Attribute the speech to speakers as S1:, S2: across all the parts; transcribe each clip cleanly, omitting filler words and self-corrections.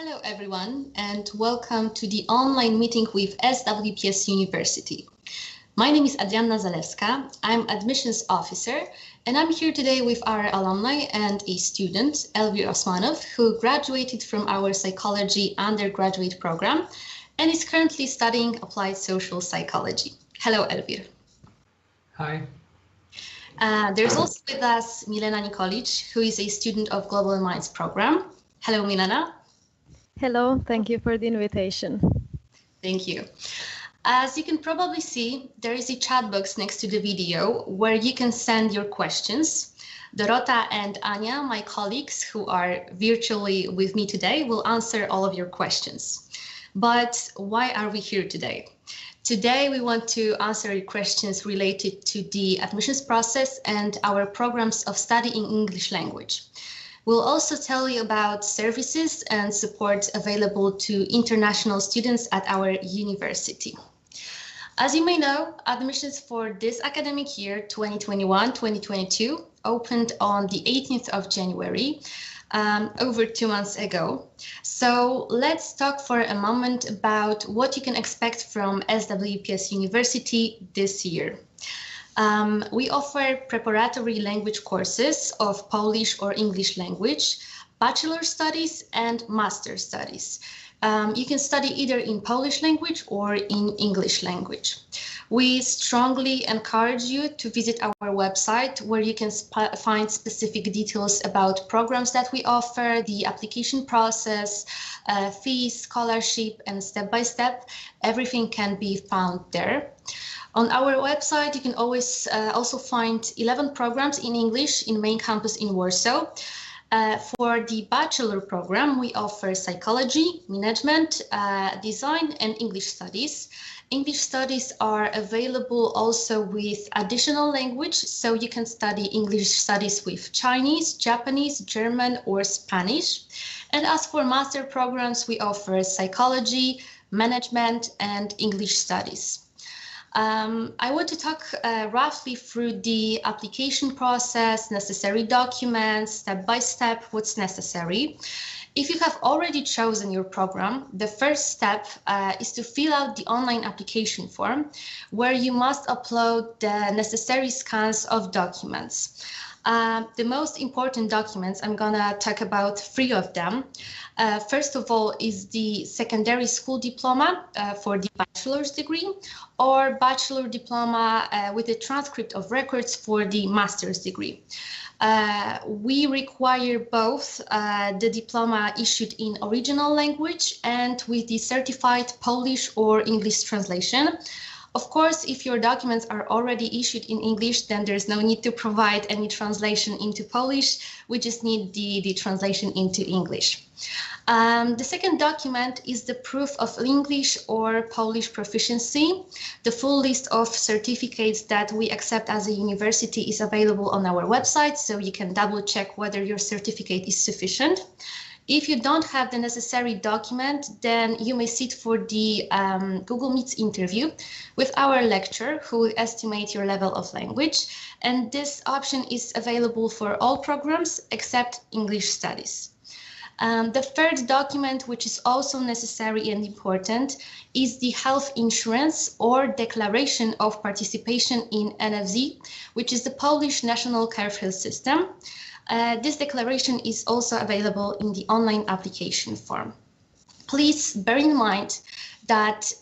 S1: Hello everyone and welcome to the online meeting with SWPS University. My name is Adrianna Zalewska. I'm admissions officer and I'm here today with our alumni and a student, Elvir Osmanov, who graduated from our psychology undergraduate program and is currently studying applied social psychology. Hello Elvir.
S2: Hi.
S1: There's also with us Milena Nikolic, who is a student of Global Minds program. Hello Milena.
S3: Hello, thank you for the invitation.
S1: Thank you. As you can probably see, there is a chat box next to the video where you can send your questions. Dorota and Anya, my colleagues who are virtually with me today, will answer all of your questions. But why are we here today? Today, we want to answer your questions related to the admissions process and our programs of study in English language. We'll also tell you about services and support available to international students at our university. As you may know, admissions for this academic year, 2021-2022, opened on the 18th of January, over 2 months ago. So let's talk for a moment about what you can expect from SWPS University this year. We offer preparatory language courses of Polish or English language, bachelor studies and master studies. You can study either in Polish language or in English language. We strongly encourage you to visit our website where you can find specific details about programs that we offer, the application process, fees, scholarship, and step-by-step. Everything can be found there. On our website, you can always also find 11 programs in English in main campus in Warsaw. For the bachelor program, we offer psychology, management, design, and English studies. English studies are available also with additional language, so you can study English studies with Chinese, Japanese, German, or Spanish. And as for master programs, we offer psychology, management, and English studies. I want to talk roughly through the application process, necessary documents, step by step, what's necessary. If you have already chosen your program, the first step is to fill out the online application form, where you must upload the necessary scans of documents. The most important documents, I'm gonna talk about 3 of them. First of all is the secondary school diploma for the bachelor's degree, or bachelor diploma with a transcript of records for the master's degree. We require both the diploma issued in original language and with the certified Polish or English translation. Of course, if your documents are already issued in English, then there's no need to provide any translation into Polish. We just need the translation into English. The second document is the proof of English or Polish proficiency. The full list of certificates that we accept as a university is available on our website, so you can double check whether your certificate is sufficient. If you don't have the necessary document, then you may sit for the Google Meets interview with our lecturer who will estimate your level of language. And this option is available for all programs except English studies. The third document, which is also necessary and important, is the health insurance or declaration of participation in NFZ, which is the Polish National Care Health System. This declaration is also available in the online application form. Please bear in mind that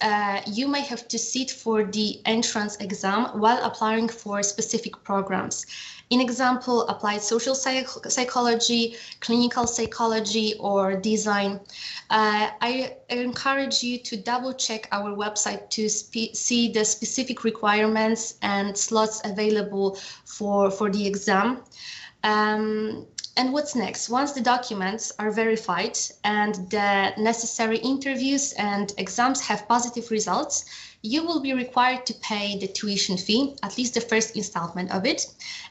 S1: you may have to sit for the entrance exam while applying for specific programs. In example, applied social psychology, clinical psychology, or design. I encourage you to double check our website to see the specific requirements and slots available for the exam. And what's next? Once the documents are verified and the necessary interviews and exams have positive results, you will be required to pay the tuition fee, at least the first installment of it,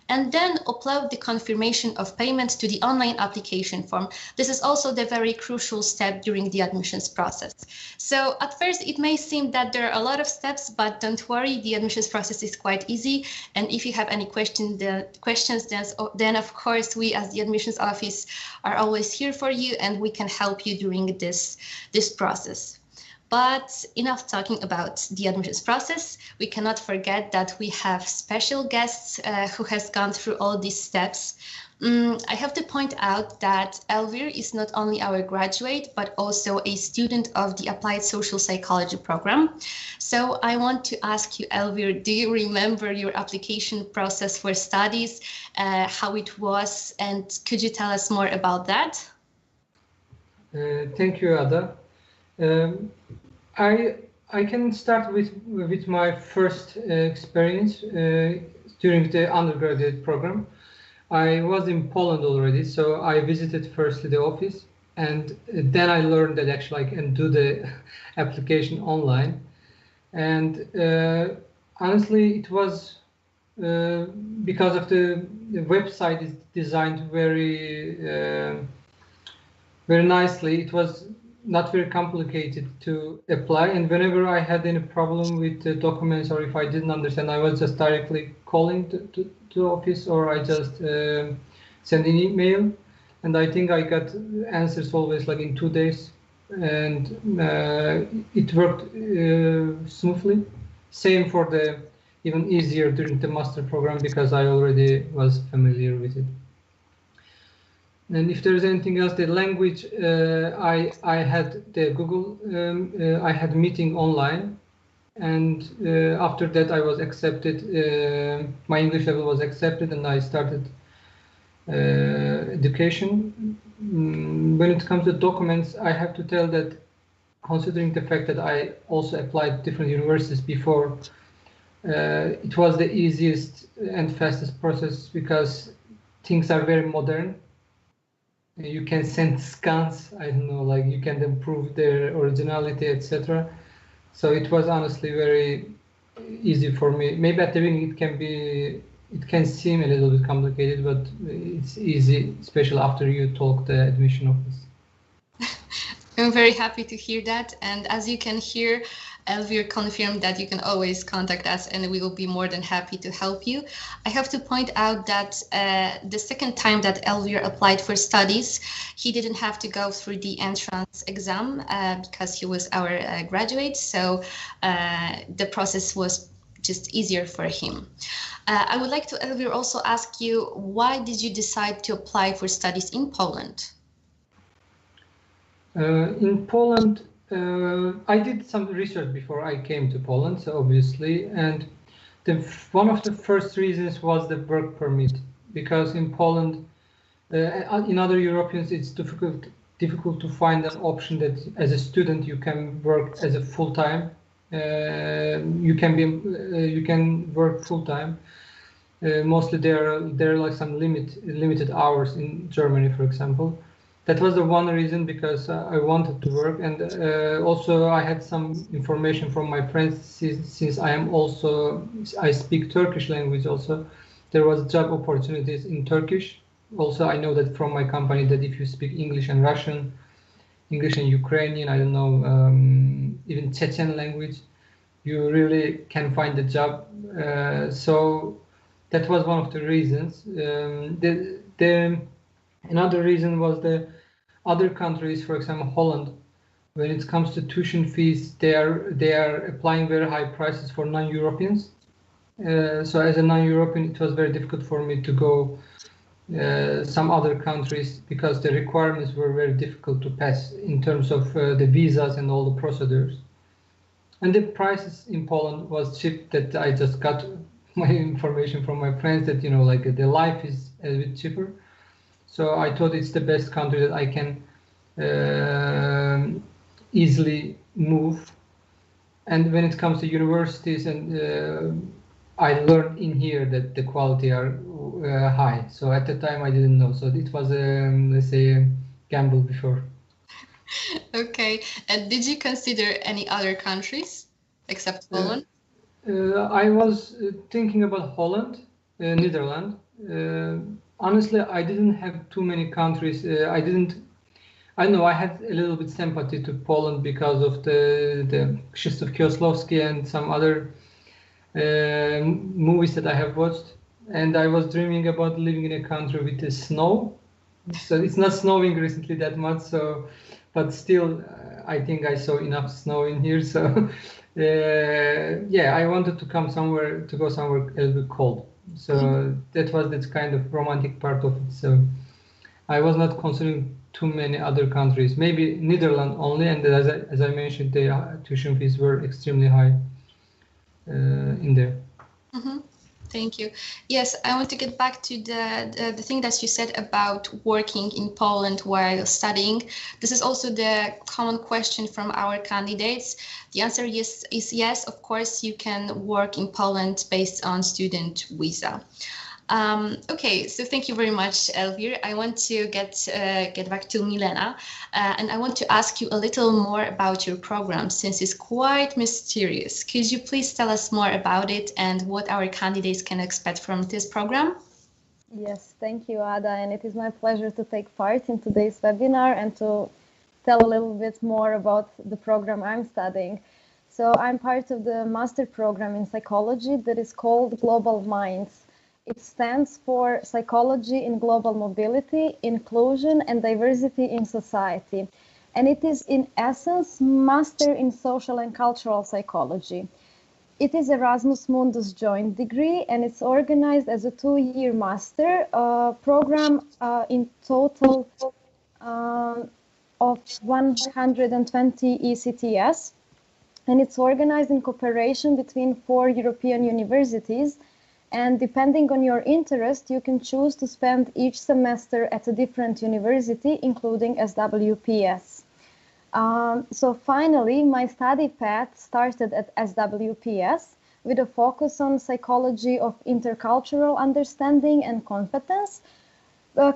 S1: and then upload the confirmation of payment to the online application form. This is also the very crucial step during the admissions process. So at first it may seem that there are a lot of steps, but don't worry, the admissions process is quite easy. And if you have any questions, then of course we as the admissions office are always here for you, and we can help you during this process. But enough talking about the admissions process. We cannot forget that we have special guests who has gone through all these steps. I have to point out that Elvir is not only our graduate, but also a student of the Applied Social Psychology program. So I want to ask you, Elvir, do you remember your application process for studies, how it was, and could you tell us more about that?
S2: Thank you, Ada. I can start with my first experience during the undergraduate program. I was in Poland already, so I visited firstly the office, and then I learned that actually I can do the application online. And honestly, it was because of the website is designed very nicely. It was not very complicated to apply, and whenever I had any problem with the documents or if I didn't understand, I was just directly calling to office, or I just send an email, and I think I got answers always like in 2 days, and it worked smoothly. Same for the even easier during the master program because I already was familiar with it. And if there's anything else, the language, I had the Google, I had meeting online, and after that I was accepted, my English level was accepted, and I started education. When it comes to documents, I have to tell that considering the fact that I also applied different universities before, it was the easiest and fastest process because things are very modern. You can send scans, I don't know, like you can improve their originality, etc. So it was honestly very easy for me. Maybe at the beginning it can seem a little bit complicated, but it's easy, especially after you talk the admission office.
S1: I'm very happy to hear that. And as you can hear, Elvir confirmed that you can always contact us and we will be more than happy to help you. I have to point out that the second time that Elvir applied for studies, he didn't have to go through the entrance exam because he was our graduate. So the process was just easier for him. I would like to, Elvir, also ask you, why did you decide to apply for studies in Poland?
S2: In Poland, I did some research before I came to Poland, so obviously, and one of the first reasons was the work permit, because in Poland, in other Europeans, it's difficult to find an option that as a student you can work as a full-time. You can work full-time. Mostly there are like some limited hours in Germany, for example. That was the one reason, because I wanted to work, and also I had some information from my friends, since I speak Turkish language also. There was job opportunities in Turkish. Also, I know that from my company that if you speak English and Russian, English and Ukrainian, I don't know, even Chechen language, you really can find a job. So that was one of the reasons. Another reason was the other countries, for example, Holland. When it comes to tuition fees, they are applying very high prices for non-Europeans. So as a non-European, it was very difficult for me to go some other countries because the requirements were very difficult to pass in terms of the visas and all the procedures. And the prices in Poland was cheap. That I just got my information from my friends that, you know, like the life is a bit cheaper. So I thought it's the best country that I can easily move. And when it comes to universities, and I learned in here that the quality are high. So at the time I didn't know. So it was let's say a gamble before.
S1: Okay. And did you consider any other countries? except Poland?
S2: I was thinking about Holland, Netherlands. Honestly, I didn't have too many countries. I know I had a little bit sympathy to Poland because of the Krzysztof Kieślowski and some other movies that I have watched. And I was dreaming about living in a country with the snow. So it's not snowing recently that much. So, but still, I think I saw enough snow in here. So, yeah, I wanted to go somewhere a little bit cold. So that was that kind of romantic part of it. So I was not considering too many other countries. Maybe Netherlands only. And as I mentioned, the tuition fees were extremely high in there.
S1: Mm-hmm. Thank you. Yes, I want to get back to the thing that you said about working in Poland while studying. This is also the common question from our candidates. The answer is yes, of course, you can work in Poland based on student visa. Okay, so thank you very much, Elvir. I want to get back to Milena, and I want to ask you a little more about your program, since it's quite mysterious. Could you please tell us more about it and what our candidates can expect from this program?
S3: Yes, thank you, Ada, and it is my pleasure to take part in today's webinar and to tell a little bit more about the program I'm studying. So I'm part of the master program in psychology that is called Global Minds. It stands for Psychology in Global Mobility, Inclusion and Diversity in Society. And it is in essence Master in Social and Cultural Psychology. It is Erasmus Mundus joint degree and it's organized as a 2-year master program in total of 120 ECTS. And it's organized in cooperation between 4 European universities. And depending on your interest, you can choose to spend each semester at a different university, including SWPS. So finally, my study path started at SWPS with a focus on psychology of intercultural understanding and competence,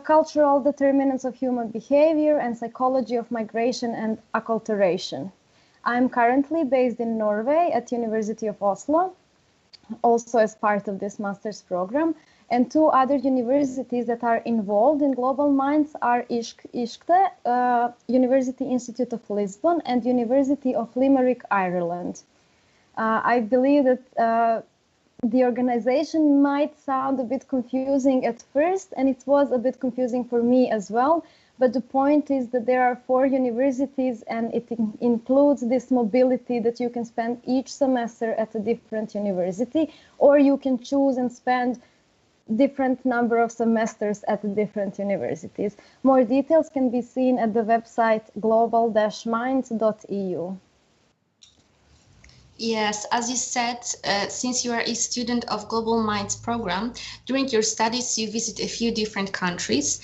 S3: cultural determinants of human behavior, and psychology of migration and acculturation. I'm currently based in Norway at University of Oslo, also as part of this master's program, and 2 other universities that are involved in Global Minds are ISCTE, University Institute of Lisbon, and University of Limerick, Ireland. I believe that the organization might sound a bit confusing at first, and it was a bit confusing for me as well. But the point is that there are 4 universities and it includes this mobility that you can spend each semester at a different university, or you can choose and spend different number of semesters at the different universities. More details can be seen at the website global-minds.eu.
S1: Yes, as you said, since you are a student of Global Minds program, during your studies you visit a few different countries.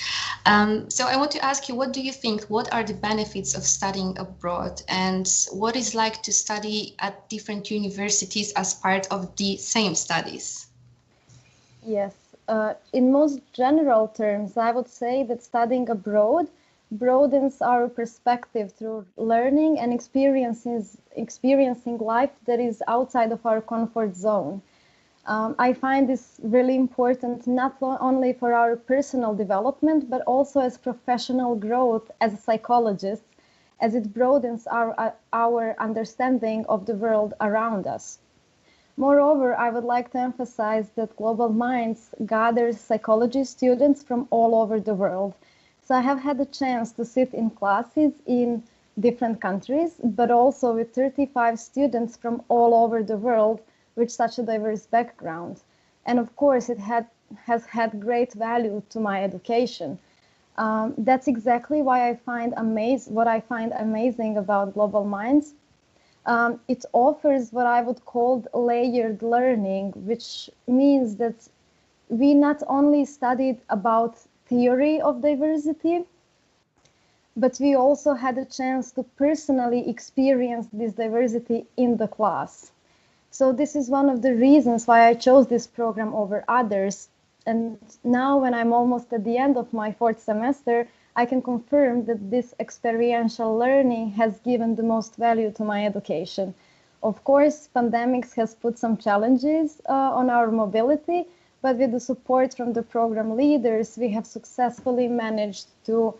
S1: So I want to ask you, what do you think, what are the benefits of studying abroad, and what is like to study at different universities as part of the same studies?
S3: Yes, in most general terms, I would say that studying abroad broadens our perspective through learning and experiencing life that is outside of our comfort zone. I find this really important not only for our personal development, but also as professional growth as psychologists, as it broadens our understanding of the world around us. Moreover, I would like to emphasize that Global Minds gathers psychology students from all over the world. So I have had the chance to sit in classes in different countries, but also with 35 students from all over the world with such a diverse background. And of course, it has had great value to my education. That's exactly why what I find amazing about Global Minds. It offers what I would call layered learning, which means that we not only studied about theory of diversity, but we also had a chance to personally experience this diversity in the class. So this is one of the reasons why I chose this program over others. And now when I'm almost at the end of my 4th semester, I can confirm that this experiential learning has given the most value to my education. Of course, pandemics has put some challenges on our mobility, but with the support from the program leaders, we have successfully managed to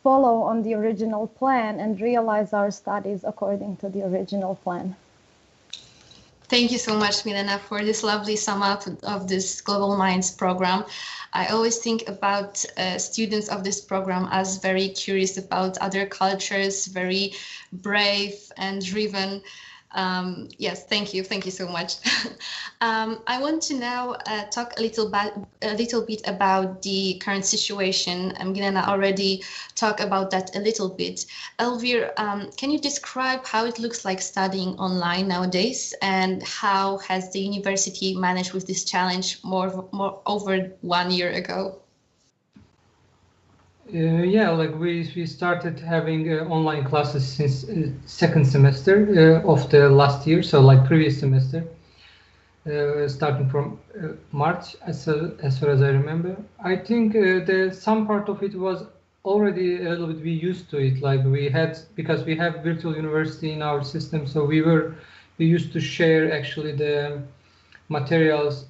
S3: follow on the original plan and realize our studies according to the original plan.
S1: Thank you so much, Milena, for this lovely sum up of this Global Minds program. I always think about students of this program as very curious about other cultures, very brave and driven. Yes, thank you so much. I want to now talk a little bit about the current situation. Milena already talked about that a little bit. Elvir, can you describe how it looks like studying online nowadays, and how has the university managed with this challenge more over 1 year ago?
S2: Yeah, like we started having online classes since second semester of the last year, so like previous semester, starting from March, as far as I remember. I think some part of it was already a little bit we used to it. Like because we have virtual university in our system, so we used to share actually the materials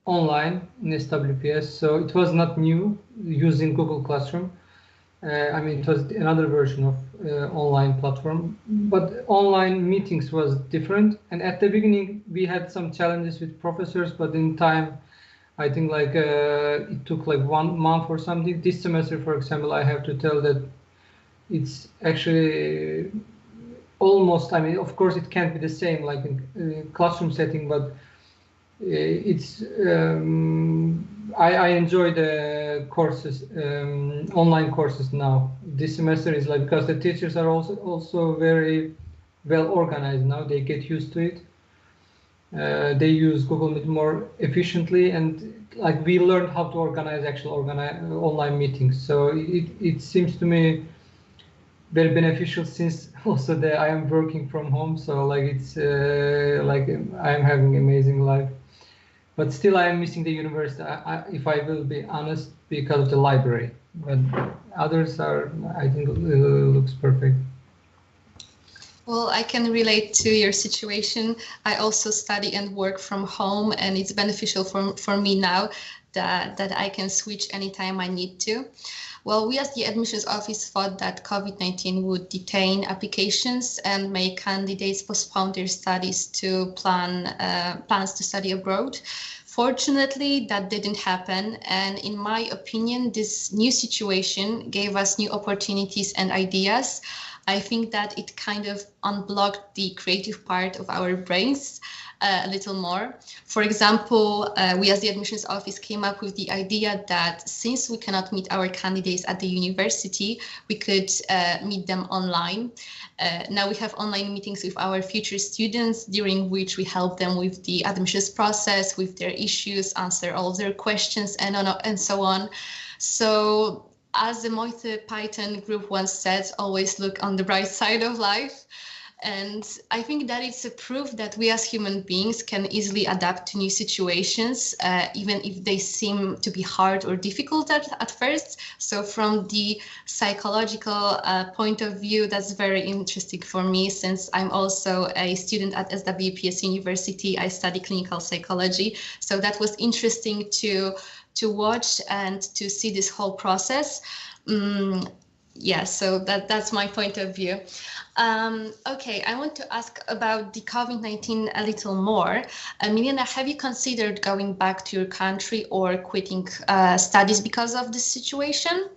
S2: online in SWPS, so it was not new using Google Classroom. I mean, it was another version of online platform, but online meetings was different. And at the beginning, we had some challenges with professors, but in time, I think like it took like 1 month or something. This semester, for example, I have to tell that it's actually almost, I mean, of course, it can't be the same like in classroom setting, but it's I enjoy the courses, online courses now. This semester is like, because the teachers are also very well organized now. They get used to it. They use Google Meet more efficiently, and like we learned how to organize online meetings. So it seems to me very beneficial, since also that I am working from home. So like it's like I am having an amazing life. But still, I am missing the university, if I will be honest, because of the library. But others are, I think, looks perfect.
S1: Well, I can relate to your situation. I also study and work from home, and it's beneficial for me now that I can switch anytime I need to. Well, we as the admissions office thought that COVID-19 would detain applications and make candidates postpone their studies to plans to study abroad. Fortunately, that didn't happen. And in my opinion, this new situation gave us new opportunities and ideas. I think that it kind of unblocked the creative part of our brains a little more. For example, we as the admissions office came up with the idea that since we cannot meet our candidates at the university, we could meet them online. Now we have online meetings with our future students, during which we help them with the admissions process, with their issues, answer all of their questions, and so on. So as the Moite Python group once said, always look on the bright side of life. And I think that it's a proof that we as human beings can easily adapt to new situations, even if they seem to be hard or difficult at first. So from the psychological point of view, that's very interesting for me, since I'm also a student at SWPS University. I study clinical psychology. So that was interesting to watch and to see this whole process. Yeah, so that's my point of view. Okay, I want to ask about the COVID-19 a little more. Milena, have you considered going back to your country or quitting studies because of this situation?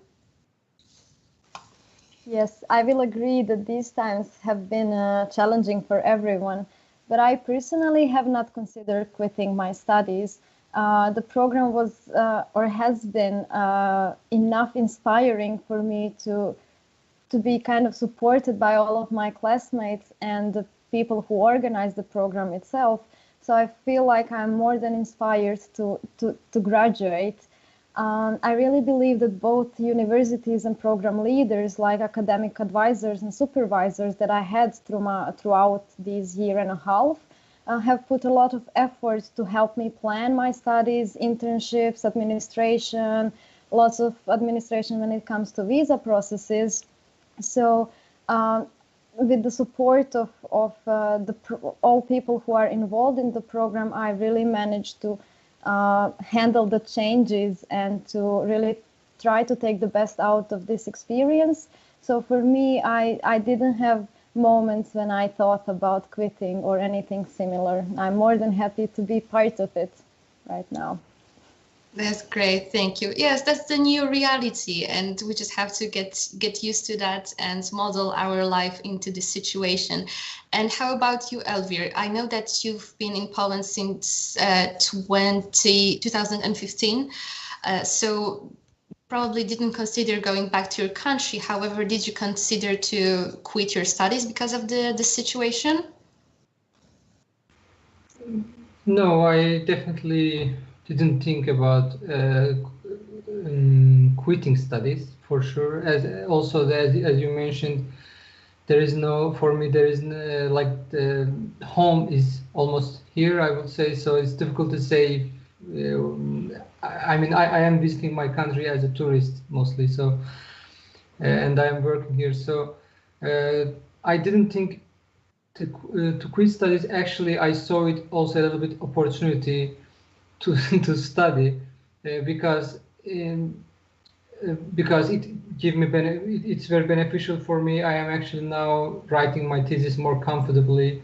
S3: Yes, I will agree that these times have been challenging for everyone, but I personally have not considered quitting my studies. The program was or has been enough inspiring for me to be kind of supported by all of my classmates and the people who organize the program itself. So I feel like I'm more than inspired to graduate. I really believe that both universities and program leaders, like academic advisors and supervisors that I had throughout this year and a half, have put a lot of effort to help me plan my studies, internships, administration, lots of administration when it comes to visa processes. So with the support of all people who are involved in the program, I really managed to handle the changes and to really try to take the best out of this experience. So for me, I didn't have moments when I thought about quitting or anything similar. I'm more than happy to be part of it right now.
S1: That's great, thank you. Yes, that's the new reality, and we just have to get used to that and model our life into this situation. And how about you, Elvir? I know that you've been in Poland since 2015, so probably didn't consider going back to your country. However, did you consider to quit your studies because of the situation?
S2: No, I definitely didn't think about quitting studies for sure. As you mentioned, there is no, for me, there is no, like the home is almost here, I would say. So it's difficult to say. I mean, I am visiting my country as a tourist mostly. So, and I am working here. So I didn't think to quit studies. Actually, I saw it also a little bit opportunity to study because it give me it's very beneficial for me. I am actually now writing my thesis more comfortably.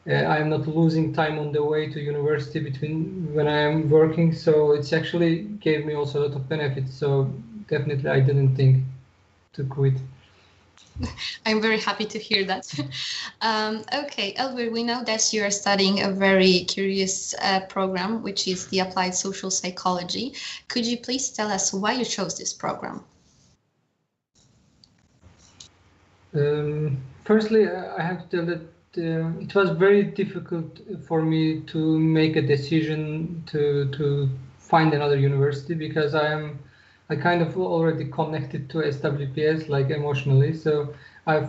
S2: I am not losing time on the way to university between when I am working, so it's actually gave me also a lot of benefits. So definitely I didn't think to quit.
S1: I'm very happy to hear that. Okay, Elvir, we know that you are studying a very curious program, which is the Applied Social Psychology. Could you please tell us why you chose this program?
S2: Firstly, I have to tell that it was very difficult for me to make a decision to find another university because I kind of already connected to SWPS, like emotionally. So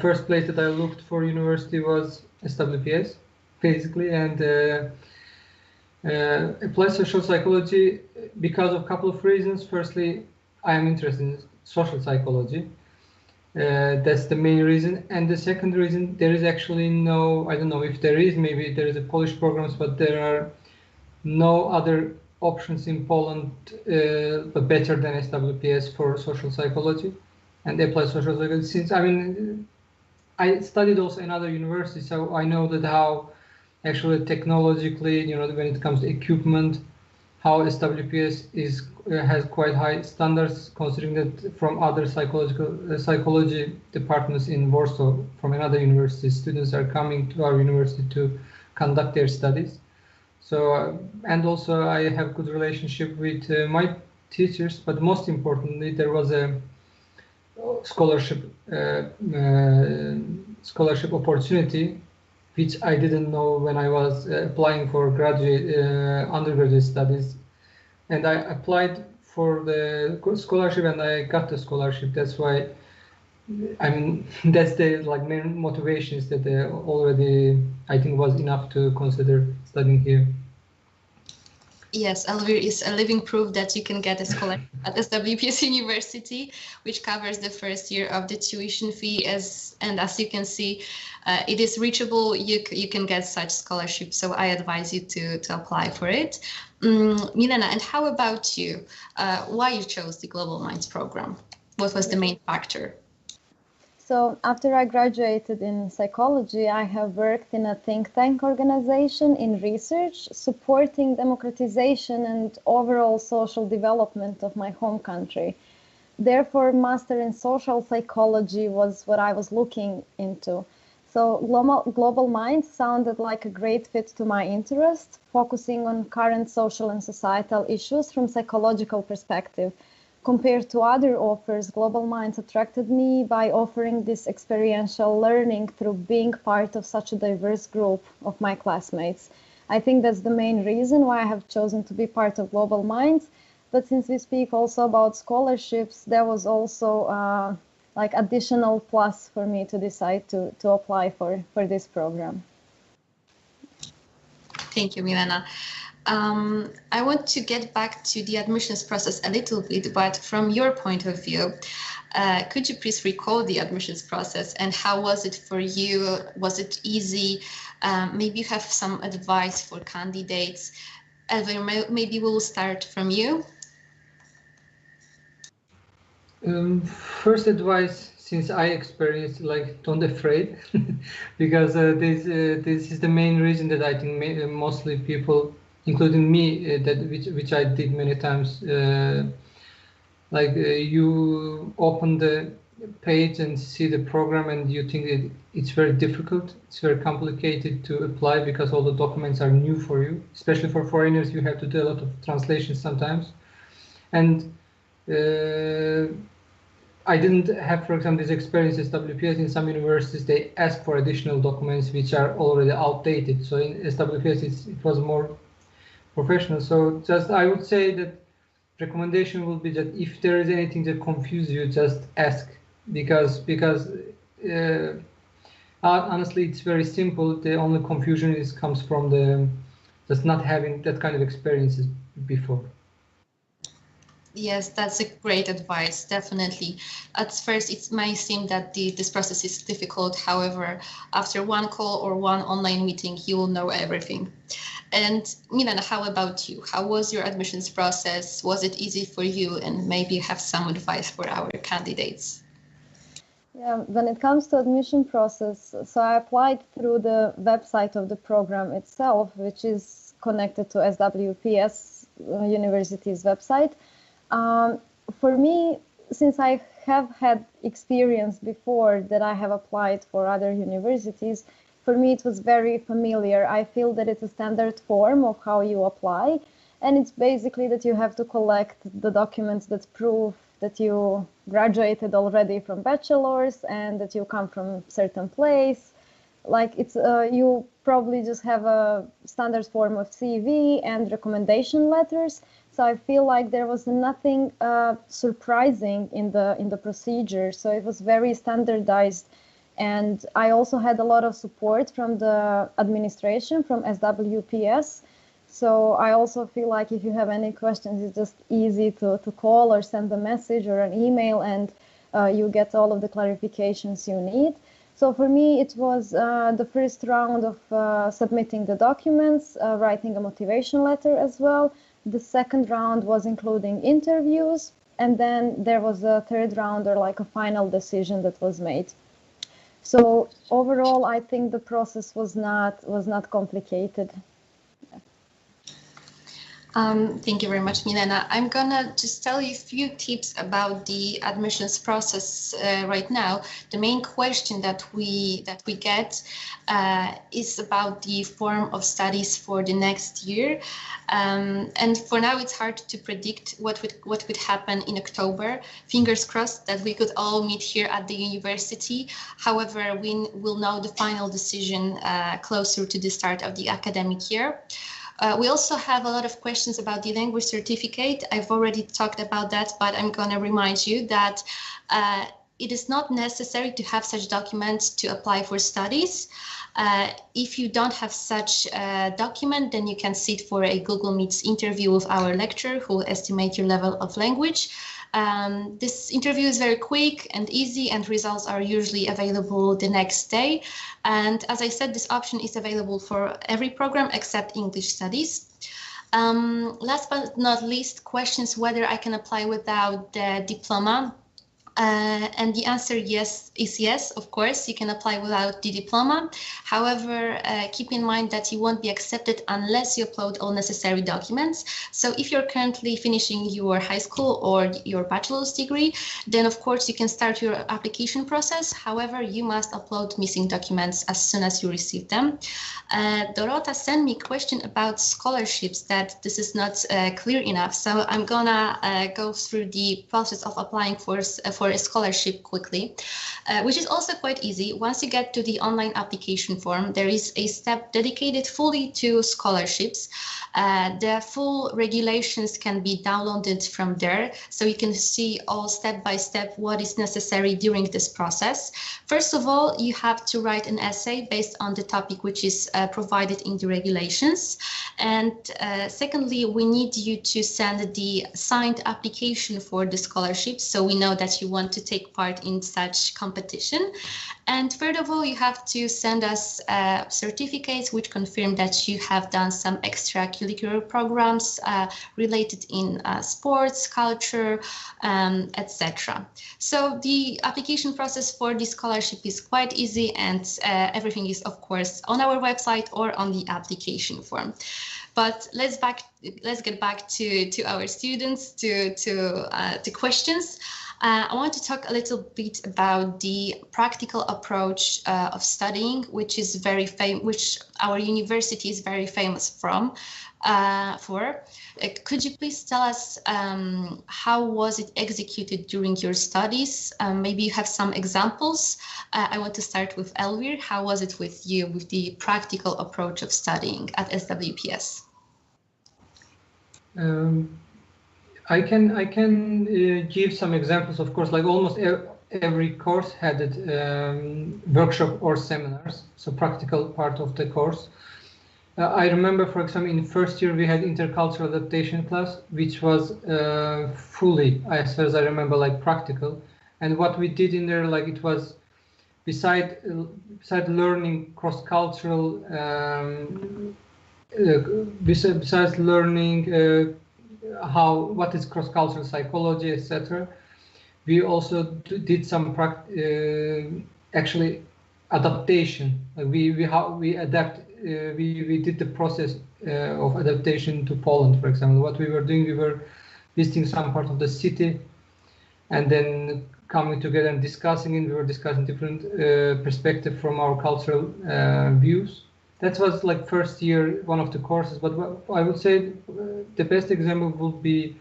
S2: first place that I looked for university was SWPS, basically, and applied social psychology because of a couple of reasons. Firstly, I am interested in social psychology. That's the main reason. And the second reason, there is actually no, I don't know if there is, maybe there is a Polish programs, but there are no other options in Poland but better than SWPS for social psychology and applied social psychology. Since I studied also in other universities, so I know that how actually technologically, when it comes to equipment, how SWPS has quite high standards, considering that from other psychology departments in Warsaw, from another university, students are coming to our university to conduct their studies. So, and also I have good relationship with my teachers, but most importantly, there was a scholarship opportunity, which I didn't know when I was applying for undergraduate studies. And I applied for the scholarship and I got the scholarship. That's why, that's the main motivations that already I think was enough to consider studying here.
S1: Yes, Elvir is a living proof that you can get a scholarship at SWPS University, which covers the first year of the tuition fee. And as you can see, it is reachable. You can get such scholarship. So I advise you to apply for it. Milena, and how about you? Why you chose the Global Minds program? What was the main factor?
S3: So after I graduated in psychology, I have worked in a think tank organization in research, supporting democratization and overall social development of my home country. Therefore, master in social psychology was what I was looking into. So Global Minds sounded like a great fit to my interest, focusing on current social and societal issues from psychological perspective. Compared to other offers, Global Minds attracted me by offering this experiential learning through being part of such a diverse group of my classmates. I think that's the main reason why I have chosen to be part of Global Minds. But since we speak also about scholarships, there was also additional plus for me to decide to apply for this program.
S1: Thank you, Milena. I want to get back to the admissions process a little bit, but from your point of view, could you please recall the admissions process and how was it for you? Was it easy? Maybe you have some advice for candidates. Elvir, maybe we'll start from you.
S2: First advice, since I experienced, like, don't afraid, because this is the main reason that I think mostly people, including me, which I did many times, you open the page and see the program and you think it's very difficult, it's very complicated to apply because all the documents are new for you, especially for foreigners. You have to do a lot of translations sometimes, and I didn't have, for example, this experience at SWPS. In some universities, they ask for additional documents which are already outdated. So in SWPS, it was more professional. So just I would say that recommendation will be that if there is anything that confuses you, just ask, because honestly, it's very simple. The only confusion comes from just not having that kind of experiences before.
S1: Yes, that's a great advice, definitely. At first, it may seem that this process is difficult. However, after one call or one online meeting, you will know everything. And Milena, how about you? How was your admissions process? Was it easy for you? And maybe you have some advice for our candidates.
S3: Yeah, when it comes to admission process, so I applied through the website of the program itself, which is connected to SWPS University's website. For me, since I have had experience before that I have applied for other universities, for me it was very familiar. I feel that it's a standard form of how you apply, and it's basically that you have to collect the documents that prove that you graduated already from bachelor's and that you come from certain place. Like it's you probably just have a standard form of CV and recommendation letters. So I feel like there was nothing surprising in the procedure. So it was very standardized. And I also had a lot of support from the administration, from SWPS. So I also feel like if you have any questions, it's just easy to call or send a message or an email, and you get all of the clarifications you need. So for me, it was the first round of submitting the documents, writing a motivation letter as well. The second round was including interviews, and then there was a third round, or like a final decision that was made. So overall, I think the process was not complicated.
S1: Thank you very much, Milena. I'm gonna just tell you a few tips about the admissions process right now. The main question that we get is about the form of studies for the next year, and for now it's hard to predict what would happen in October. Fingers crossed that we could all meet here at the university. However, we will know the final decision closer to the start of the academic year. We also have a lot of questions about the language certificate. I've already talked about that, but I'm going to remind you that it is not necessary to have such documents to apply for studies. If you don't have such a document, then you can sit for a Google Meets interview with our lecturer who will estimate your level of language. This interview is very quick and easy, and results are usually available the next day. And as I said, this option is available for every program except English studies. Last but not least, questions whether I can apply without the diploma. And the answer is yes, of course, you can apply without the diploma. However, keep in mind that you won't be accepted unless you upload all necessary documents. So if you're currently finishing your high school or your bachelor's degree, then of course you can start your application process. However, you must upload missing documents as soon as you receive them. Dorota sent me a question about scholarships that this is not clear enough. So I'm gonna go through the process of applying for a scholarship quickly, which is also quite easy. Once you get to the online application form, there is a step dedicated fully to scholarships. The full regulations can be downloaded from there, so you can see all step by step what is necessary during this process. First of all, you have to write an essay based on the topic which is provided in the regulations. And secondly, we need you to send the signed application for the scholarship, so we know that you want to take part in such competition. And third of all, you have to send us certificates which confirm that you have done some extracurricular programs related in sports, culture, etc. So the application process for the scholarship is quite easy, and everything is, of course, on our website or on the application form. But let's get back to our students, to questions. I want to talk a little bit about the practical approach of studying, which is which our university is very famous for. Could you please tell us how was it executed during your studies? Maybe you have some examples. I want to start with Elvir. How was it with you with the practical approach of studying at SWPS?
S2: I can give some examples. Of course, like almost every course had workshop or seminars, so practical part of the course. I remember, for example, in first year we had intercultural adaptation class, which was fully, as far as I remember, like practical. And what we did in there, like it was beside learning cross-cultural, besides learning what is cross-cultural psychology, etc. We also did some actually adaptation. We did the process of adaptation to Poland, for example. What we were doing, we were visiting some part of the city and then coming together and discussing it. We were discussing different perspectives from our cultural views. That was like first year, one of the courses, but I would say the best example would be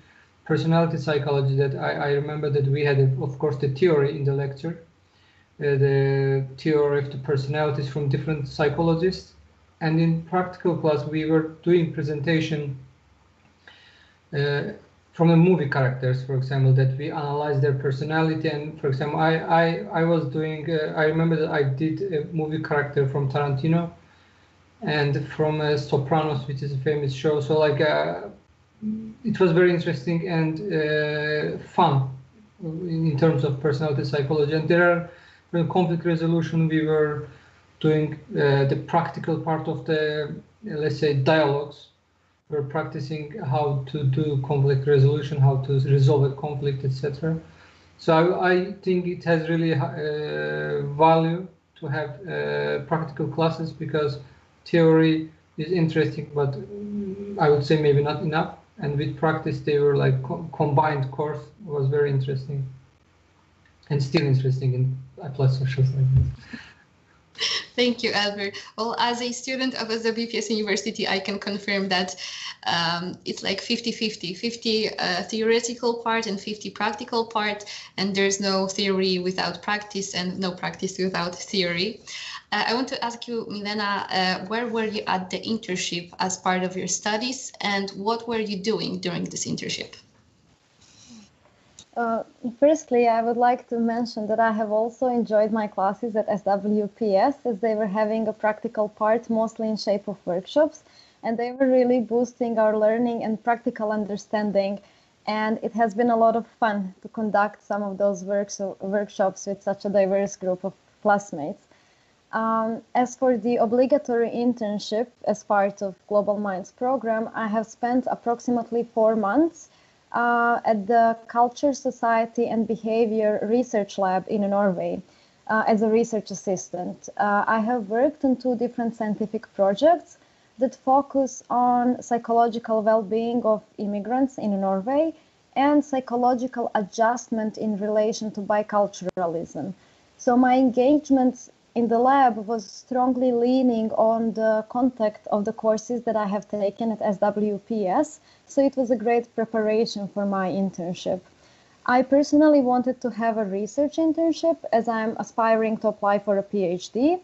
S2: personality psychology. That I remember that we had, of course, the theory in the lecture, the theory of the personalities from different psychologists. And in practical class, we were doing presentation from the movie characters, for example, that we analyze their personality. And for example, I was doing, I remember that I did a movie character from Tarantino and from Sopranos, which is a famous show. So like it was very interesting and fun in terms of personality psychology. And there are, for conflict resolution, we were doing the practical part of the, let's say, dialogues. We're practicing how to do conflict resolution, how to resolve a conflict, etc. So I think it has really value to have practical classes, because theory is interesting, but I would say maybe not enough. And with practice, they were like combined course. It was very interesting, and still interesting in applied social sciences.
S1: Thank you, Elvir. Well, as a student of SWPS University, I can confirm that it's like 50-50, 50 theoretical part and 50 practical part, and there's no theory without practice and no practice without theory. I want to ask you, Milena, where were you at the internship as part of your studies, and what were you doing during this internship?
S3: Firstly, I would like to mention that I have also enjoyed my classes at SWPS, as they were having a practical part, mostly in shape of workshops, and they were really boosting our learning and practical understanding. And it has been a lot of fun to conduct some of those workshops with such a diverse group of classmates. As for the obligatory internship as part of Global Minds program, I have spent approximately 4 months at the Culture, Society and Behavior Research Lab in Norway as a research assistant. I have worked on 2 different scientific projects that focus on psychological well-being of immigrants in Norway and psychological adjustment in relation to biculturalism. So my engagement in the lab was strongly leaning on the content of the courses that I have taken at SWPS, so it was a great preparation for my internship. I personally wanted to have a research internship, as I'm aspiring to apply for a PhD,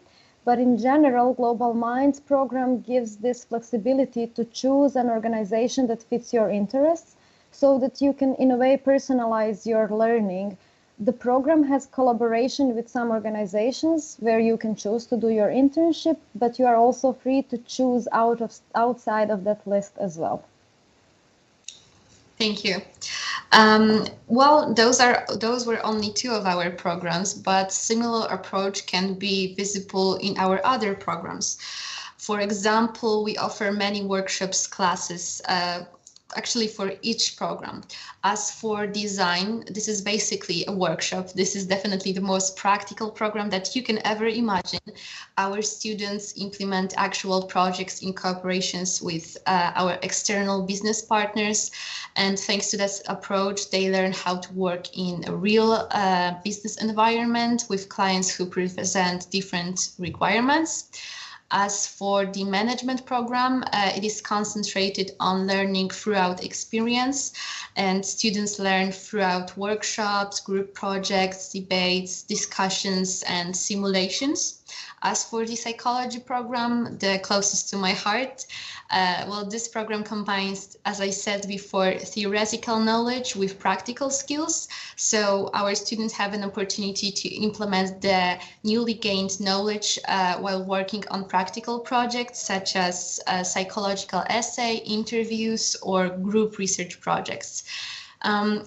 S3: But in general, Global Minds program gives this flexibility to choose an organization that fits your interests so that you can, in a way, personalize your learning. The program has collaboration with some organizations where you can choose to do your internship, but you are also free to choose outside of that list as well.
S1: Thank you. Well, those were only two of our programs, but similar approach can be visible in our other programs. For example, we offer many workshops, classes, actually for each program. As for design, this is basically a workshop. This is definitely the most practical program that you can ever imagine. Our students implement actual projects in cooperations with our external business partners. And thanks to this approach, they learn how to work in a real business environment with clients who present different requirements. As for the management program, it is concentrated on learning throughout experience, and students learn throughout workshops, group projects, debates, discussions, and simulations. As for the psychology program, the closest to my heart, well, this program combines, as I said before, theoretical knowledge with practical skills. So our students have an opportunity to implement the newly gained knowledge while working on practical projects such as psychological essay, interviews, or group research projects.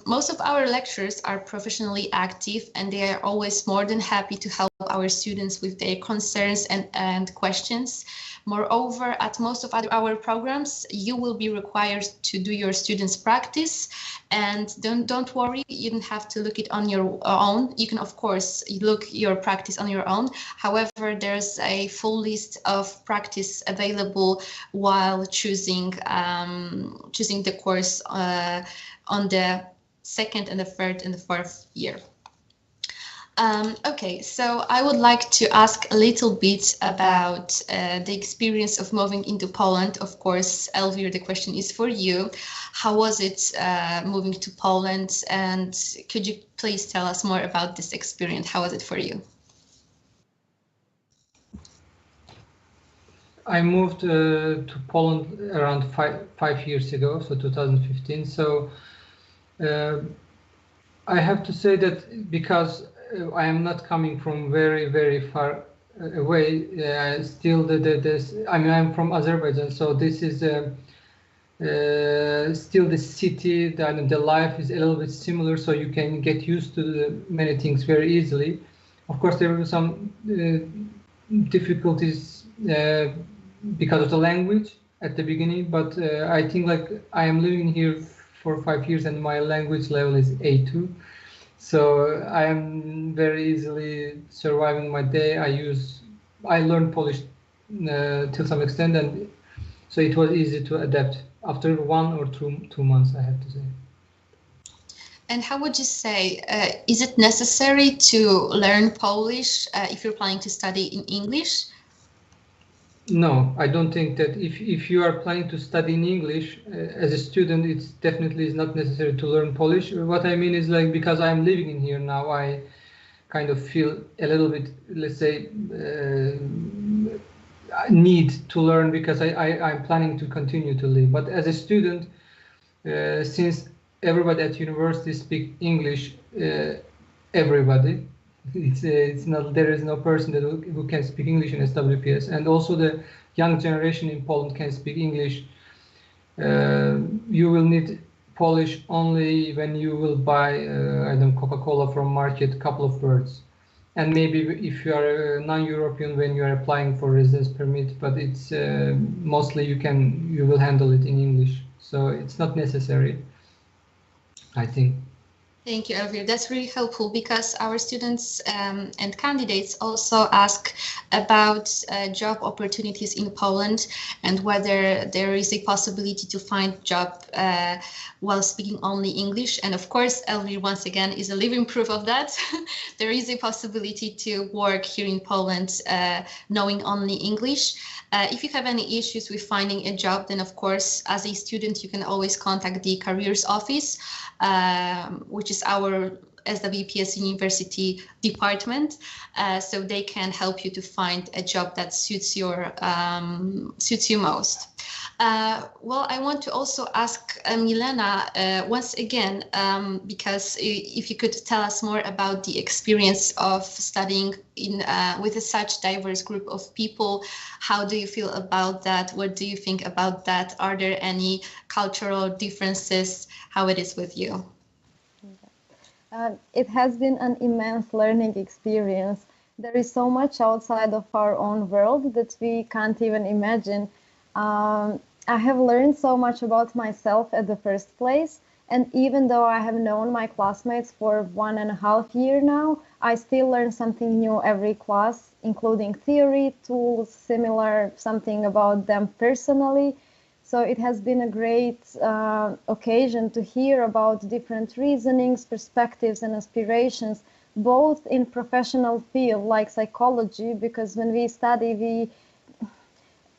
S1: Most of our lecturers are professionally active, and they are always more than happy to help our students with their concerns and questions. Moreover, at most of our programs, you will be required to do your students' practice, and don't worry, you don't have to look it on your own. You can, of course, look your practice on your own. However, there's a full list of practice available while choosing the course on the second and the third and the fourth year. Okay, so I would like to ask a little bit about the experience of moving into Poland. Of course, Elvir, the question is for you. How was it moving to Poland? And could you please tell us more about this experience? How was it for you?
S2: I moved to Poland around five years ago, so 2015. So I have to say that because I am not coming from very far away, still I mean, I'm from Azerbaijan, so this is still the city, the life is a little bit similar, so you can get used to many things very easily. Of course, there were some difficulties because of the language at the beginning, but I think like I am living here for 5 years and my language level is A2. So I am very easily surviving my day. I learned Polish till some extent, and so it was easy to adapt after 1 or 2 months, I have to say.
S1: And how would you say, is it necessary to learn Polish if you're planning to study in English?
S2: No, I don't think that if you are planning to study in English as a student, it's definitely is not necessary to learn Polish. What I mean is like, because I'm living in here now, I kind of feel a little bit, let's say, need to learn because I'm planning to continue to live. But as a student, since everybody at university speak English, everybody. It's not, there is no person that who can speak English in SWPS, and also the young generation in Poland can speak English. You will need Polish only when you will buy I don't know, Coca-Cola from market, couple of words, and maybe if you are a non-European when you are applying for residence permit, but it's mostly you will handle it in English, so it's not necessary, I think.
S1: Thank you, Elvir. That's really helpful because our students and candidates also ask about job opportunities in Poland and whether there is a possibility to find job while speaking only English. And of course, Elvir, once again, is a living proof of that. There is a possibility to work here in Poland knowing only English. If you have any issues with finding a job, then of course, as a student, you can always contact the careers office, which which is our SWPS University department, so they can help you to find a job that suits you most. Well, I want to also ask Milena once again, because if you could tell us more about the experience of studying with such diverse group of people. How do you feel about that? What do you think about that? Are there any cultural differences? How it is with you?
S3: It has been an immense learning experience. There is so much outside of our own world that we can't even imagine. I have learned so much about myself at the first place, and even though I have known my classmates for 1.5 years now, I still learn something new every class, including theory, tools, similar, something about them personally. So it has been a great occasion to hear about different reasonings, perspectives, and aspirations, both in professional field like psychology, because when we study,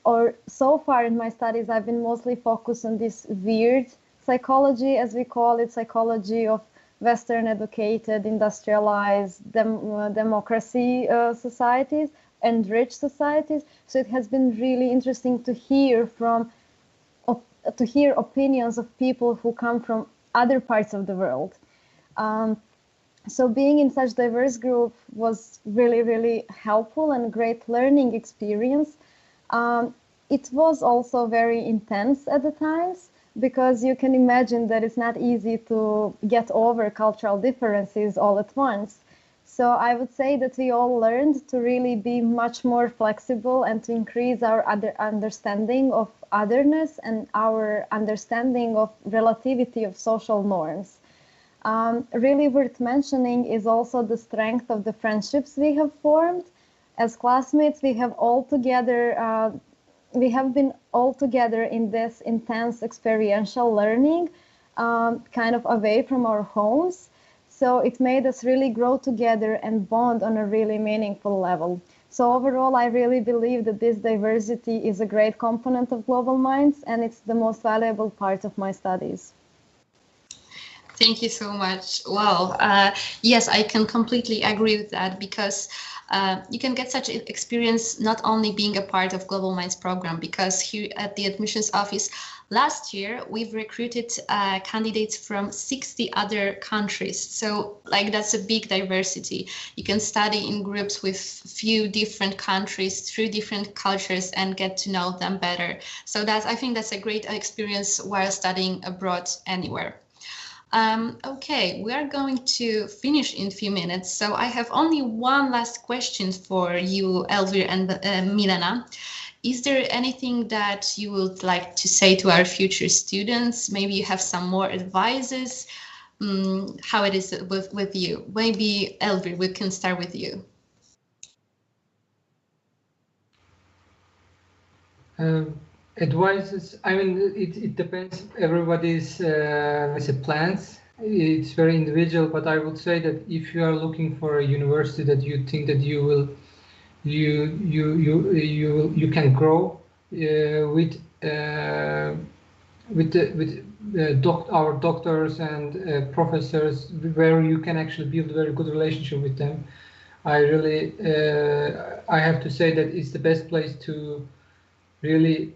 S3: or so far in my studies, I've been mostly focused on this weird psychology, as we call it, psychology of Western educated, industrialized democracy societies and rich societies. So it has been really interesting to hear opinions of people who come from other parts of the world. So being in such diverse group was really, really helpful and great learning experience. It was also very intense at the times, because you can imagine that it's not easy to get over cultural differences all at once. So I would say that we all learned to really be much more flexible and to increase our understanding of otherness and our understanding of relativity of social norms. Really worth mentioning is also the strength of the friendships we have formed. As classmates, we have been all together in this intense experiential learning, kind of away from our homes. So it made us really grow together and bond on a really meaningful level. So overall, I really believe that this diversity is a great component of Global Minds, and it's the most valuable part of my studies.
S1: Thank you so much. Well, yes, I can completely agree with that, because you can get such experience not only being a part of Global Minds program, because here at the admissions office last year we've recruited candidates from 60 other countries. So like that's a big diversity. You can study in groups with few different countries through different cultures and get to know them better. So I think that's a great experience while studying abroad anywhere. Okay, we are going to finish in a few minutes, so I have only one last question for you, Elvir and Milena. Is there anything that you would like to say to our future students? Maybe you have some more advices, how it is with you. Maybe Elvir, we can start with you.
S2: Advices, I mean, it depends everybody's plans. It's very individual, but I would say that if you are looking for a university that you think that you can grow with our doctors and professors, where you can actually build a very good relationship with them, I have to say that it's the best place to really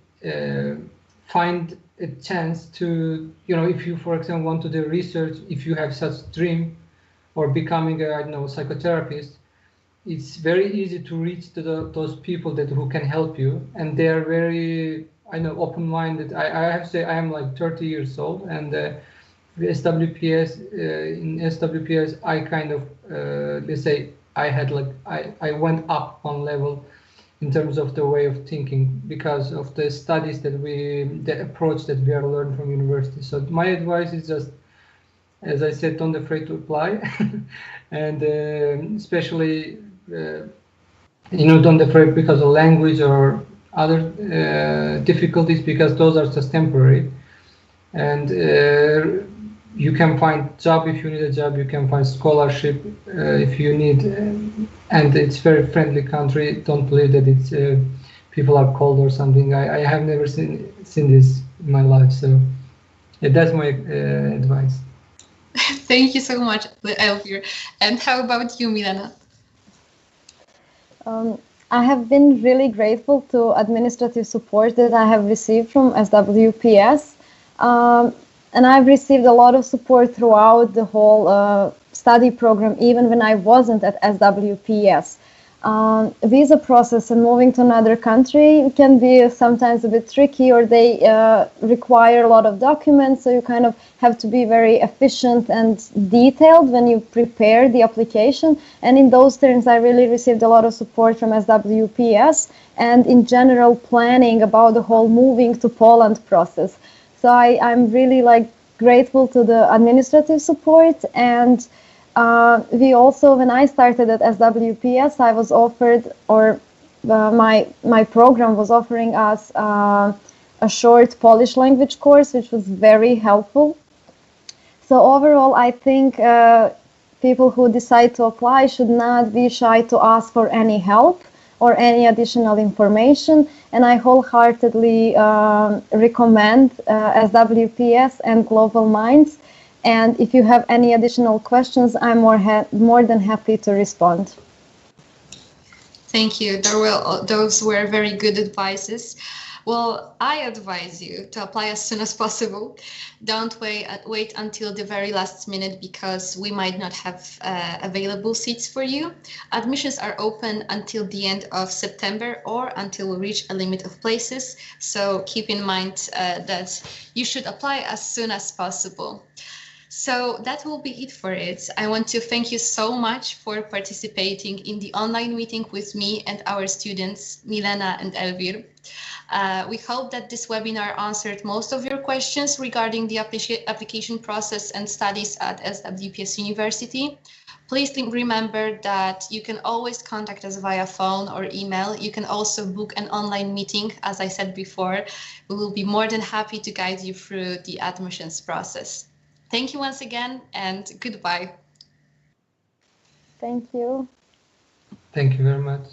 S2: find a chance to, if you, for example, want to do research, if you have such dream, or becoming a, psychotherapist, it's very easy to reach to those people who can help you, and they are very, open-minded. I have to say I am like 30 years old, and in SWPS, I kind of, let's say, I went up one level in terms of the way of thinking, because of the studies the approach that we are learning from university. So my advice is just, as I said, don't afraid to apply, and especially, don't afraid because of language or other difficulties, because those are just temporary, and you can find job if you need a job, you can find scholarship if you need, and it's very friendly country. Don't believe that it's people are cold or something. I have never seen this in my life, so yeah, that's my advice.
S1: Thank you so much, Elvir. And how about you, Milena?
S3: I have been really grateful to administrative support that I have received from SWPS. And I've received a lot of support throughout the whole study program, even when I wasn't at SWPS. Visa process and moving to another country can be sometimes a bit tricky, or they require a lot of documents, so you kind of have to be very efficient and detailed when you prepare the application. And in those terms, I really received a lot of support from SWPS and in general planning about the whole moving to Poland process. So I'm really grateful to the administrative support. And we also, when I started at SWPS, I was offered, or my program was offering us a short Polish language course, which was very helpful. So overall, I think people who decide to apply should not be shy to ask for any help or any additional information. And I wholeheartedly recommend SWPS and Global Minds. And if you have any additional questions, I'm more than happy to respond.
S1: Thank you. Those were very good advices. Well, I advise you to apply as soon as possible. Don't wait until the very last minute, because we might not have available seats for you. Admissions are open until the end of September or until we reach a limit of places. So keep in mind that you should apply as soon as possible. So that will be it for it. I want to thank you so much for participating in the online meeting with me and our students, Milena and Elvir. We hope that this webinar answered most of your questions regarding the application process and studies at SWPS University. Please remember that you can always contact us via phone or email. You can also book an online meeting. As I said before, we will be more than happy to guide you through the admissions process. Thank you once again, and goodbye.
S3: Thank you.
S2: Thank you very much.